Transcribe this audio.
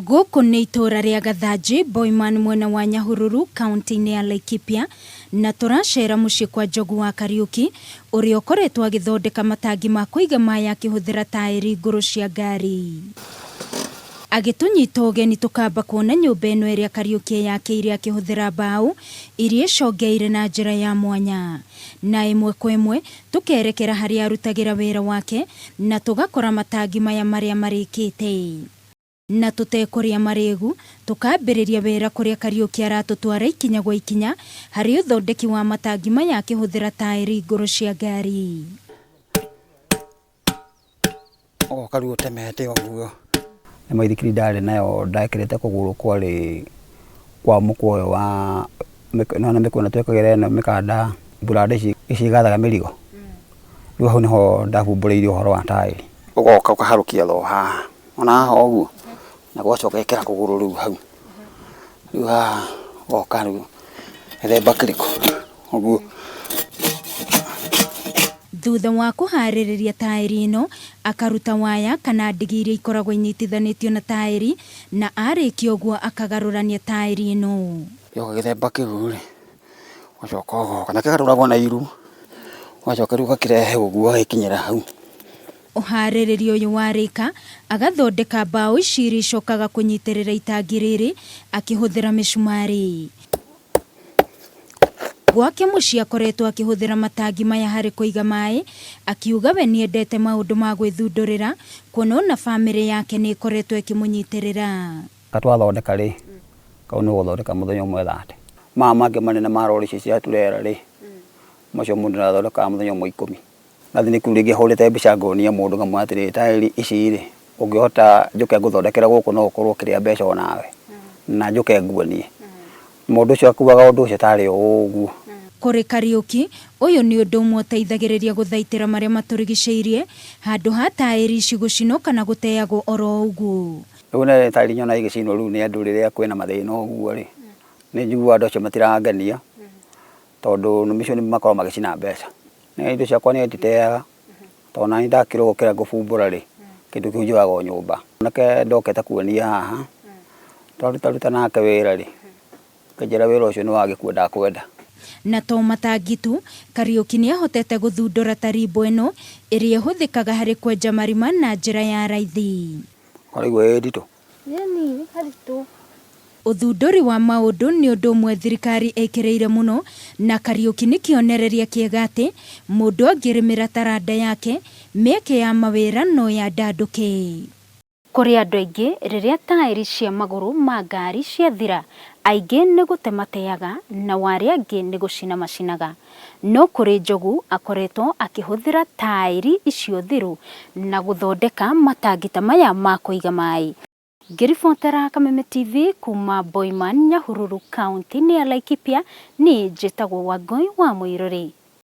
Gũkũ nĩ itura rĩa Gathanji, Boiman mwena wa Nyahururu, kaunti-inĩ ya Laikipia, na tũracera mũciĩ kwa Njogu wa Kariuki, ũrĩa ũkoretwo agĩthondeka matangi ma kũiga maĩ akĩhũthĩra tairi nguru cia ngari. Agĩtũnyita ũgeni tũkamba kuona nyũmba ĩno ĩrĩa Kariuki yakĩire akĩhũthĩra mbaũ iria icongeire na njĩra ya mwanya. Na ĩmwe kwa ĩmwe tũkerekera harĩa arutagĩra wĩra wake na tũgakora matangi maya marĩa marĩkĩte. Na tũtekũrĩa marĩgu, tũkambĩrĩria wĩra kũrĩa Kariuki aratũtwara ikinya gwa ikinya harĩ ũthondeki wa matangi maya akĩhũthĩra tairi nguru cia ngari. Karu ũtemete ũguo. Nĩ maithikiri ndarĩ nayo ndakĩrĩte kũgũrũ kwarĩ kwa mũkwa ũyũ wa nona mĩkũna twekagĩra ĩno mĩkanda buranda ici icigathaga mĩrigo. Rĩu hau nĩho ndahumbũrĩirie ũhoro wa tairi. Ũgoka ũkaharũkia tho haha. Ona haha ũguo. Na gwacoka ĩkĩra kũgũrũ rĩu hau. Rĩu haha goka rĩu ethemba kĩrĩkũ ũguo. Thutha wa kũharĩrĩria tairi ĩno, akaruta waya kana ndigi iria ikoragwo inyitithanĩtio na tairi, na arĩkia ũguo akagarũrania tairi ĩno. Yoka gĩthemba kĩu rĩ, ũgacoka ũgoka na kĩgarũragwo na iru, ũgacoka rĩu ũgakĩrehe ũguo gagĩkinyĩra hau. Ũharĩrĩria ũyũ warĩka, agathondeka mbaũ ici iria icokaga kũnyitĩrĩra itangi rĩrĩ akĩhũthĩra mĩcumarĩ. Gwake mũciĩ akoretwo akĩhũthĩra matangi maya harĩ kũiga maĩ, akiuga we nĩendete maũndũ ma gwĩthundũrĩra, kuona ona bamĩrĩ yake nĩ ĩkoretwo ĩkĩmũnyitĩrĩra. Twathondeka rĩ, kau nĩ gũthondeka mũthenya ũmwe thate. Maya mangĩ manene ma rori ici cia turera rĩ, macio mũndũ nĩathondekaga mũthenya ũmwe 10. Nathi nĩ kuru rĩngĩ hũrĩte mbica ngonia mũndũ ngamwĩra atĩrĩrĩ tairi ici rĩ, ũngĩhota njũke ngũthondekera gũkũ no ũkorwo ũkĩrĩa mbeca onawe, na njũke nguonie. Mũndũ ũcio akuaga ũndũ ũcio tarĩ ũguo. Kũrĩ Kariuki, ũyũ nĩ ũndũ ũmwe ũteithagĩrĩria gũthaitĩra marĩa matũrigicĩirie, handũ ha tairi ici gũcinwo kana gũteagwo oro ũguo. Rĩu nĩ tairi nyona igĩcinwo rĩu nĩ andũ rĩrĩa kwĩna mathĩna ũguo rĩ, nĩ njiguaga andũ acio matirangenia, tondũ nũmĩ icio nĩmakoragwo magĩcina mbeca. Indo ciakwa nĩ nditeaga, tondũ nani ndakĩrwo gũkĩra ngũbumbũra rĩ, kĩndũ kĩu njoyaga o nyũmba. Nake ndokete kuonia haha, twaruta nake wĩra rĩ, akĩnjĩra wĩra ũcio nĩ wagĩkua ndakwenda. Na to matangi tu, Kariuki nĩ ahotete gũthundũra tarimbo ĩno ĩrĩa ĩhũthĩkaga harĩ kwenja marima na njĩra ya raithi. Karaigua ĩ nditũ. Nĩ haritũ. Ũthundũri wa maũndũ nĩ ũndũ ũmwe thirikari ĩkĩrĩire mũno, na Kariuki nĩ kĩonereria kĩega atĩ mũndũ angĩrĩmĩra taranda yake, mĩeke ya mawĩra no yandandũke. Kũrĩ andũ aingĩ, rĩrĩa tairi cia magũrũ ma ngari ciathira, aingĩ nĩ gũte mateaga na warĩa angĩ nĩ gũcina macinaga. No kũrĩ Njogu akoretwo akĩhũthĩra tairi icio thiru na gũthondeka matangi ta maya ma kũiga maĩ. Ngĩribotera Kameme TV kuma Boiman, Nyahururu, kaunti-inĩ ya Laikipia, nĩ njĩtagwo Wangui wa Mũirũrĩ.